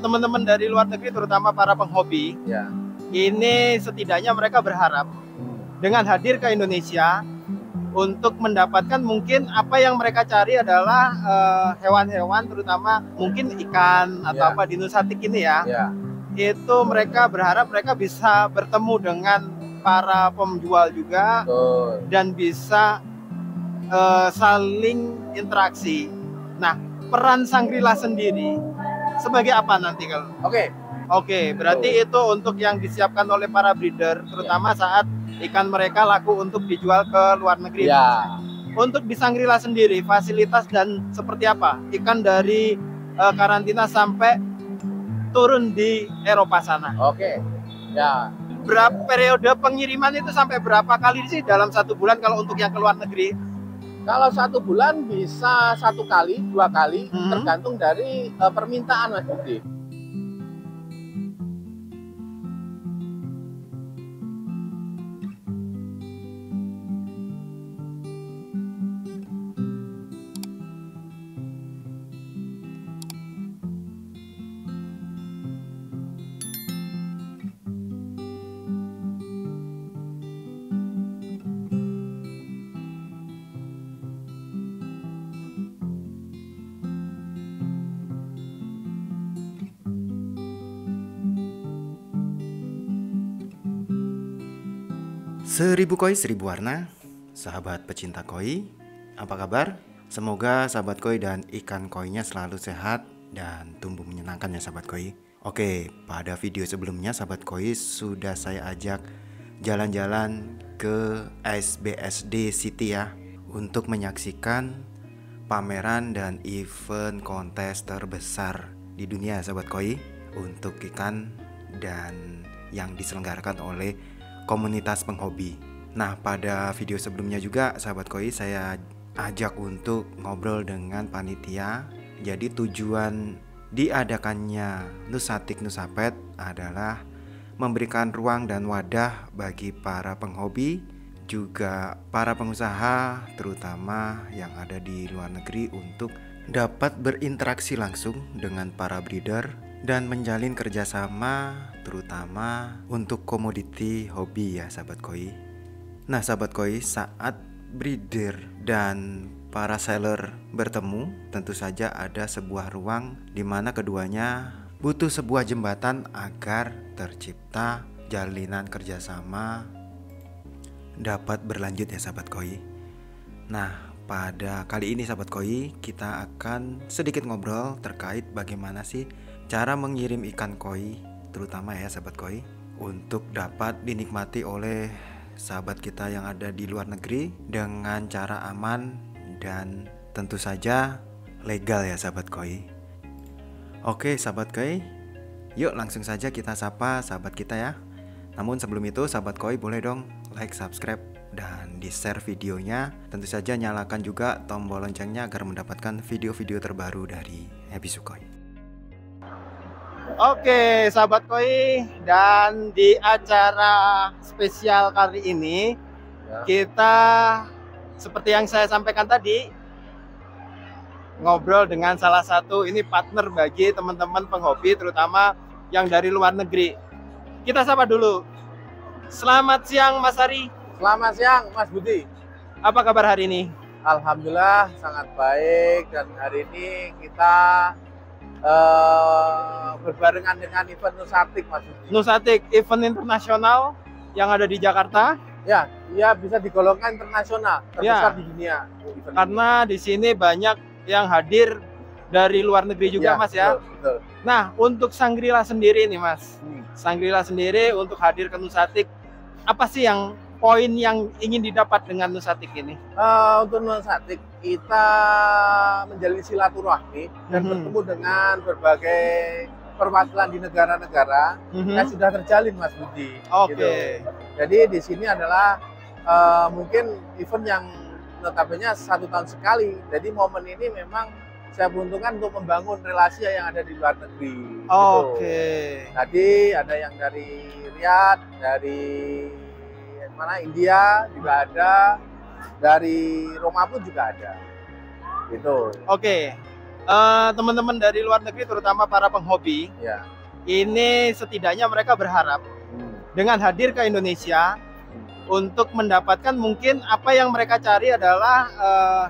teman-teman dari luar negeri, terutama para penghobi, Ya. ini setidaknya mereka berharap dengan hadir ke Indonesia untuk mendapatkan mungkin apa yang mereka cari adalah hewan-hewan, terutama mungkin ikan atau apa di Nusatik ini ya. Itu mereka berharap mereka bisa bertemu dengan para penjual juga. Betul. Dan bisa saling interaksi. Nah, peran Shangri-La sendiri sebagai apa nanti kalau? Oke, berarti itu untuk yang disiapkan oleh para breeder, terutama saat ikan mereka laku untuk dijual ke luar negeri. Ya. Untuk di Shangri-La sendiri, fasilitas dan seperti apa? Ikan dari karantina sampai turun di Eropa sana. Oke. Ya. Berapa periode pengiriman itu sampai berapa kali sih dalam 1 bulan kalau untuk yang ke luar negeri? Kalau 1 bulan bisa 1 kali, 2 kali, tergantung dari permintaan Mas Budi. Seribu koi seribu warna, sahabat pecinta koi, apa kabar? Semoga sahabat koi dan ikan koinya selalu sehat dan tumbuh menyenangkan ya sahabat koi. Oke, pada video sebelumnya sahabat koi sudah saya ajak jalan-jalan ke SBSD City ya, untuk menyaksikan pameran dan event kontes terbesar di dunia sahabat koi untuk ikan dan yang diselenggarakan oleh komunitas penghobi. Nah, pada video sebelumnya juga sahabat koi saya ajak untuk ngobrol dengan panitia. Jadi tujuan diadakannya Nusatik Nusapet adalah memberikan ruang dan wadah bagi para penghobi, juga para pengusaha terutama yang ada di luar negeri untuk dapat berinteraksi langsung dengan para breeder dan menjalin kerjasama terutama untuk komoditi hobi ya sahabat koi. Nah sahabat koi, saat breeder dan para seller bertemu, tentu saja ada sebuah ruang di mana keduanya butuh sebuah jembatan agar tercipta jalinan kerjasama dapat berlanjut ya sahabat koi. Nah pada kali ini sahabat koi kita akan sedikit ngobrol terkait bagaimana sih cara mengirim ikan koi, terutama ya sahabat koi, untuk dapat dinikmati oleh sahabat kita yang ada di luar negeri dengan cara aman dan tentu saja legal ya sahabat koi. Oke sahabat koi, yuk langsung saja kita sapa sahabat kita ya. Namun sebelum itu sahabat koi boleh dong like, subscribe, dan di share videonya. Tentu saja nyalakan juga tombol loncengnya agar mendapatkan video-video terbaru dari Happy Sukhoi. Oke sahabat koi, dan di acara spesial kali ini kita seperti yang saya sampaikan tadi ngobrol dengan salah satu ini partner bagi teman-teman penghobi terutama yang dari luar negeri. Kita sapa dulu. Selamat siang Mas Ari. Selamat siang Mas Budi. Apa kabar hari ini? Alhamdulillah sangat baik, dan hari ini kita berbarengan dengan event Nusatik Mas Budi. Nusatik, event internasional yang ada di Jakarta. Ya, ia bisa digolongkan internasional terbesar di dunia. Karena di sini banyak yang hadir dari luar negeri juga Mas ya. Betul. Nah untuk Shangri-La sendiri nih Mas, Shangri-La sendiri untuk hadir ke Nusatik, apa sih yang poin yang ingin didapat dengan Nusatik ini? Untuk Nusatik kita menjalin silaturahmi dan bertemu dengan berbagai perwakilan di negara-negara yang sudah terjalin Mas Budi. Gitu. Jadi di sini adalah mungkin event yang notabene 1 tahun sekali. Jadi momen ini memang saya peruntukkan untuk membangun relasi yang ada di luar negeri. Tadi ada yang dari Riyadh, dari mana India juga ada, dari Roma pun juga ada. Gitu. teman-teman dari luar negeri terutama para penghobi, Ya. ini setidaknya mereka berharap dengan hadir ke Indonesia untuk mendapatkan mungkin apa yang mereka cari adalah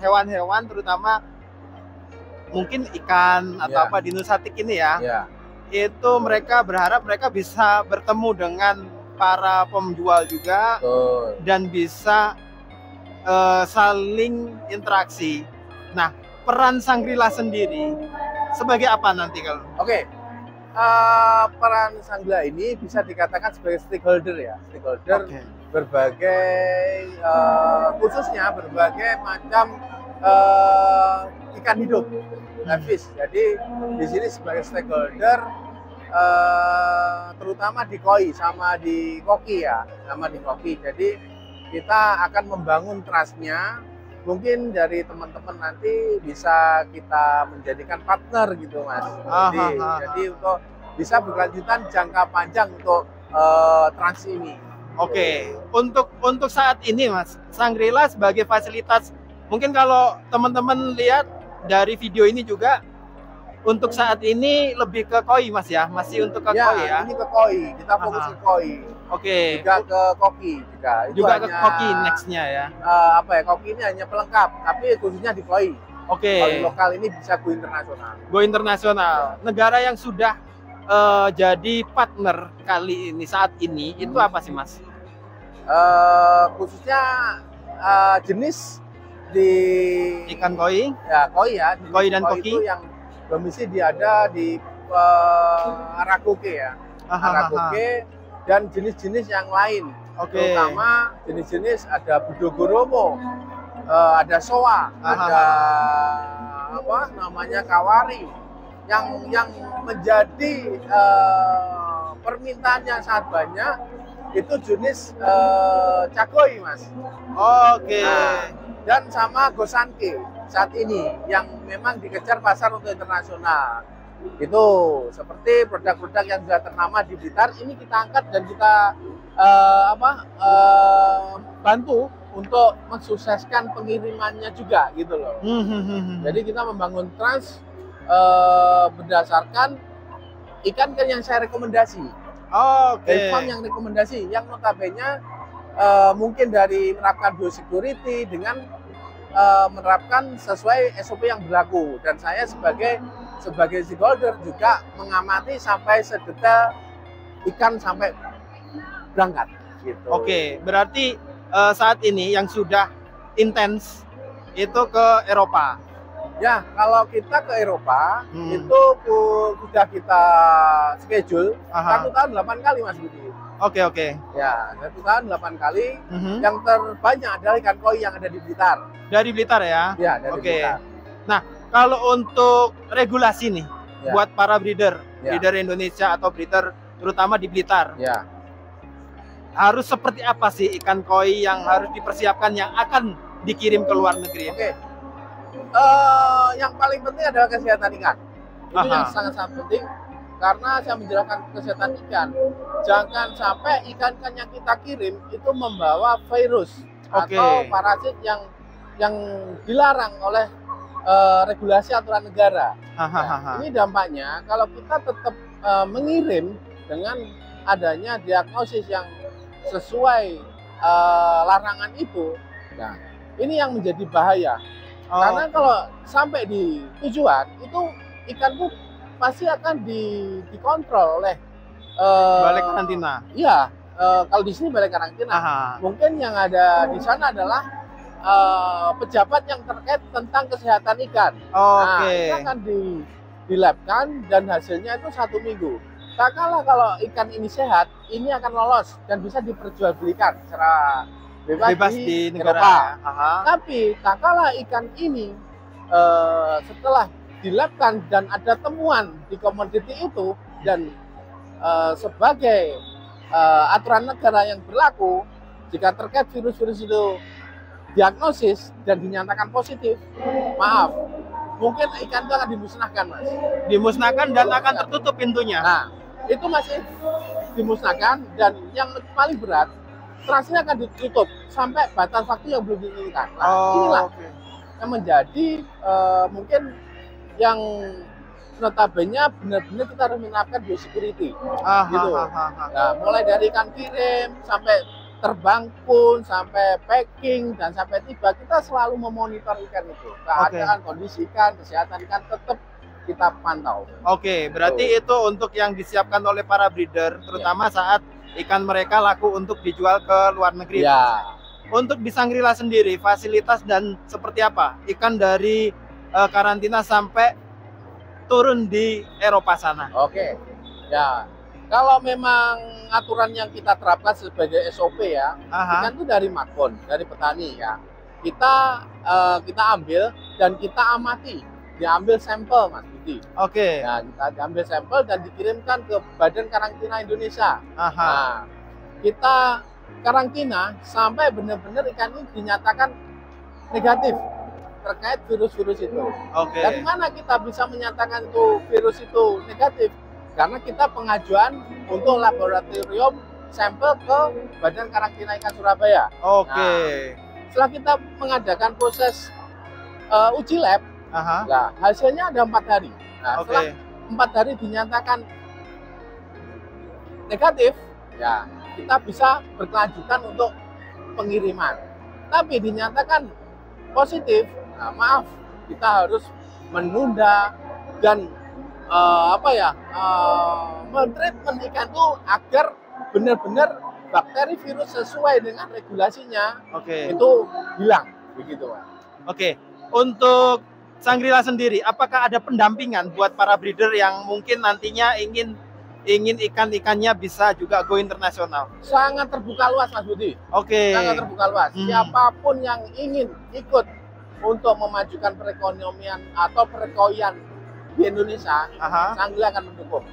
hewan-hewan terutama mungkin ikan atau apa di Nusatik ini ya. Itu mereka berharap mereka bisa bertemu dengan para penjual juga. Dan bisa saling interaksi. Nah, peran Shangri-La sendiri sebagai apa nanti kalau? Peran Shangri-La ini bisa dikatakan sebagai stakeholder ya, berbagai khususnya berbagai macam ikan hidup, fish. Jadi di sini sebagai stakeholder terutama di koi sama di koki ya, Jadi kita akan membangun trust-nya. Mungkin dari teman-teman nanti bisa kita menjadikan partner gitu Mas. Jadi untuk bisa berkelanjutan jangka panjang untuk trans ini. Untuk saat ini Mas, Shangri-La sebagai fasilitas, mungkin kalau teman-teman lihat dari video ini juga, untuk saat ini lebih ke koi Mas ya, masih untuk ke koi ya? Ini ke koi, kita fokus ke koi. Juga ke koki juga. Ke koki nextnya ya. Koki ini hanya pelengkap, tapi khususnya di koi. Koi lokal ini bisa go internasional. Go internasional. Negara yang sudah jadi partner kali ini saat ini itu apa sih Mas? Khususnya jenis di ikan koi. Koi dan koki itu yang domisili ada di Aragoke ya. Aragoke dan jenis-jenis yang lain. Terutama jenis-jenis ada Budogoromo, ada Soa, ada kawari yang menjadi permintaan yang sangat banyak itu jenis cakoi Mas. Dan sama Gosanke saat ini yang memang dikejar pasar untuk internasional. Itu seperti produk-produk yang sudah ternama di Blitar ini kita angkat dan kita bantu untuk mensukseskan pengirimannya juga gitu loh. Jadi kita membangun trans berdasarkan ikan yang saya rekomendasi. Dari farm yang rekomendasi, yang notabene mungkin dari menerapkan biosecurity dengan menerapkan sesuai SOP yang berlaku. Dan saya sebagai stakeholder juga mengamati sampai sedetail ikan sampai berangkat. Gitu. Berarti saat ini yang sudah intens itu ke Eropa. Ya, kalau kita ke Eropa itu sudah kita schedule 1 tahun 8 kali Mas Budi. Ya, 1 tahun 8 kali. Yang terbanyak adalah ikan koi yang ada di Blitar. Dari Blitar ya? Ya, dari Blitar. Nah, kalau untuk regulasi nih buat para breeder Indonesia atau breeder terutama di Blitar. Harus seperti apa sih ikan koi yang harus dipersiapkan yang akan dikirim ke luar negeri? Yang paling penting adalah kesehatan ikan. Itu yang sangat-sangat penting karena saya menjelaskan kesehatan ikan. Jangan sampai ikan-ikan yang kita kirim itu membawa virus atau parasit yang dilarang oleh regulasi aturan negara. Ini dampaknya kalau kita tetap mengirim dengan adanya diagnosis yang sesuai larangan itu, nah ini yang menjadi bahaya. Karena kalau sampai di tujuan itu ikan itu pasti akan dikontrol oleh balai karantina. Iya, kalau di sini balai karantina. Mungkin yang ada di sana adalah pejabat yang terkait tentang kesehatan ikan. Nah, itu akan dilabkan dan hasilnya itu 1 minggu. Tak kalah kalau ikan ini sehat, ini akan lolos dan bisa diperjualbelikan secara bebas di negara. Tapi tak kalah ikan ini setelah dilabkan dan ada temuan di komoditi itu dan sebagai aturan negara yang berlaku, jika terkait virus-virus itu diagnosis dan dinyatakan positif, maaf, mungkin ikan itu akan dimusnahkan Mas. Dimusnahkan dan akan tertutup pintunya. Nah, itu masih dimusnahkan dan yang paling berat transnya akan ditutup sampai batas waktu yang belum ditentukan. Nah, inilah yang menjadi mungkin yang notabene benar-benar kita harus menerapkan biosecurity gitu. Nah, mulai dari ikan kirim sampai terbang pun, sampai packing dan sampai tiba, kita selalu memonitor ikan itu, keadaan, kondisi ikan, kesehatan ikan tetap kita pantau. Berarti itu untuk yang disiapkan oleh para breeder, terutama saat ikan mereka laku untuk dijual ke luar negeri. Untuk di Shangri-La sendiri, fasilitas dan seperti apa ikan dari karantina sampai turun di Eropa sana? Ya, kalau memang aturan yang kita terapkan sebagai SOP ya, ikan itu dari makon, dari petani ya, kita ambil dan kita amati, diambil sampel Mas Budi. Nah, kita diambil sampel dan dikirimkan ke Badan Karantina Indonesia. Nah, kita karantina sampai benar-benar ikan ini dinyatakan negatif terkait virus-virus itu. Dari mana kita bisa menyatakan itu virus itu negatif? Karena kita pengajuan untuk laboratorium sampel ke Badan Karantina Ikan Surabaya. Nah, setelah kita mengadakan proses uji lab, nah, hasilnya ada 4 hari. Nah, setelah 4 hari dinyatakan negatif, ya kita bisa berkelanjutan untuk pengiriman. Tapi dinyatakan positif, nah, maaf, kita harus menunda dan mentreatment ikan itu agar benar-benar bakteri virus sesuai dengan regulasinya itu hilang, begitu Pak. Untuk Shangri-La sendiri, apakah ada pendampingan buat para breeder yang mungkin nantinya ingin ikan-ikannya bisa juga go internasional? Sangat terbuka luas Mas Budi. Sangat terbuka luas. Siapapun yang ingin ikut untuk memajukan perekonomian atau perekoian di Indonesia, Shangri-La akan mendukung.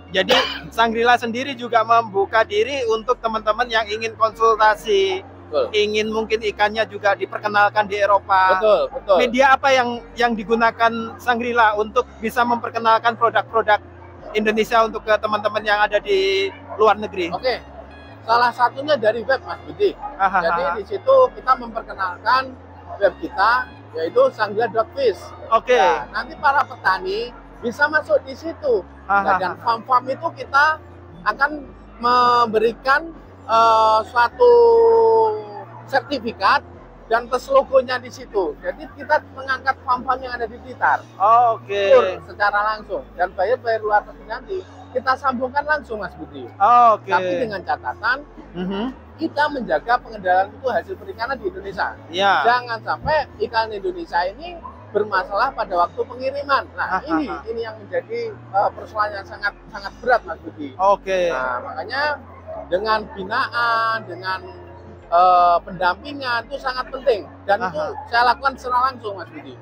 Jadi Shangri-La sendiri juga membuka diri untuk teman-teman yang ingin konsultasi, ingin mungkin ikannya juga diperkenalkan di Eropa. Media apa yang digunakan Shangri-La untuk bisa memperkenalkan produk-produk Indonesia untuk ke teman-teman yang ada di luar negeri? Salah satunya dari web Mas Budi. Jadi di situ kita memperkenalkan web kita, yaitu Shangri-La.biz. Nah, nanti para petani bisa masuk di situ. Dan farm-farm itu kita akan memberikan suatu sertifikat dan plus logonya di situ. Jadi kita mengangkat farm-farm yang ada di Blitar. Secara langsung, dan bayar luar negeri nanti kita sambungkan langsung Mas Budi. Tapi dengan catatan kita menjaga pengendalian itu hasil perikanan di Indonesia. Jangan sampai ikan Indonesia ini bermasalah pada waktu pengiriman. Nah, ini yang menjadi persoalan yang sangat berat Mas Budi. Nah, makanya dengan binaan, dengan pendampingan itu sangat penting, dan itu saya lakukan secara langsung Mas Budi.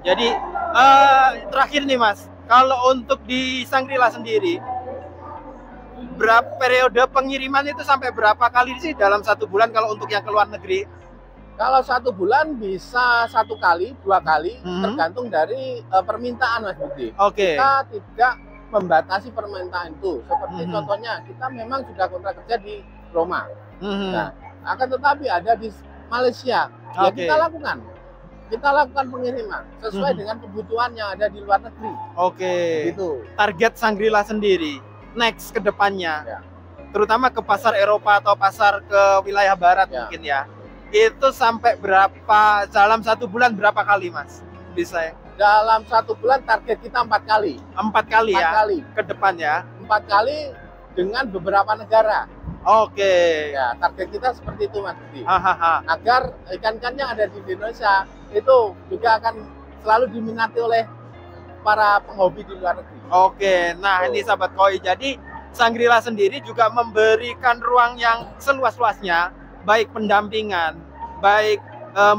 Jadi terakhir nih Mas, kalau untuk di Shangri-La sendiri, periode pengiriman itu sampai berapa kali sih dalam 1 bulan kalau untuk yang ke luar negeri? Kalau 1 bulan bisa 1 kali, 2 kali, tergantung dari permintaan Mas Budi. Kita tidak membatasi permintaan itu. Seperti contohnya, kita memang sudah kontrak kerja di Roma. Nah, akan tetapi ada di Malaysia, ya kita lakukan pengiriman sesuai dengan kebutuhan yang ada di luar negeri. Gitu. Target Shangri-La sendiri next ke depannya, terutama ke pasar Eropa atau pasar ke wilayah barat mungkin ya, itu sampai berapa dalam 1 bulan, berapa kali Mas? Bisa ya? Dalam 1 bulan target kita 4 kali. 4 kali ya? Ke depan ya? 4 kali dengan beberapa negara. Ya, target kita seperti itu Mas Budi. Agar ikan-ikan yang ada di Indonesia itu juga akan selalu diminati oleh para penghobi di luar negeri. Nah ini sahabat koi, jadi Shangri-La sendiri juga memberikan ruang yang seluas-luasnya, baik pendampingan, baik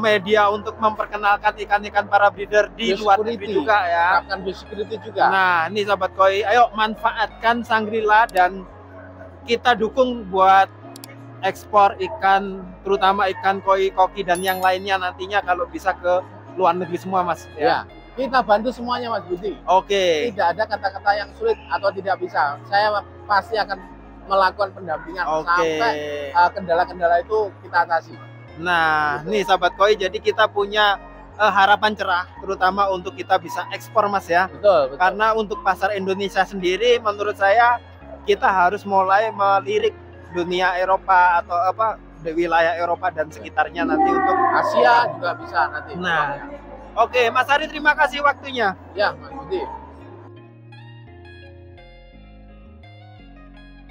media untuk memperkenalkan ikan-ikan para breeder di luar negeri juga ya. Biosecurity juga. Nah ini sahabat koi, ayo manfaatkan Shangri-La dan kita dukung buat ekspor ikan, terutama ikan koi, koki, dan yang lainnya nantinya kalau bisa ke luar negeri semua Mas. Kita bantu semuanya Mas Budi. Tidak ada kata-kata yang sulit atau tidak bisa. Saya pasti akan melakukan pendampingan sampai kendala-kendala itu kita atasi. Nah, nih sahabat koi, jadi kita punya harapan cerah, terutama untuk kita bisa ekspor Mas ya. Betul. Karena untuk pasar Indonesia sendiri, menurut saya kita harus mulai melirik dunia Eropa atau apa wilayah Eropa dan sekitarnya nanti untuk Asia juga bisa nanti. Nah, oke Mas Ari, terima kasih waktunya. Ya Mas Budi.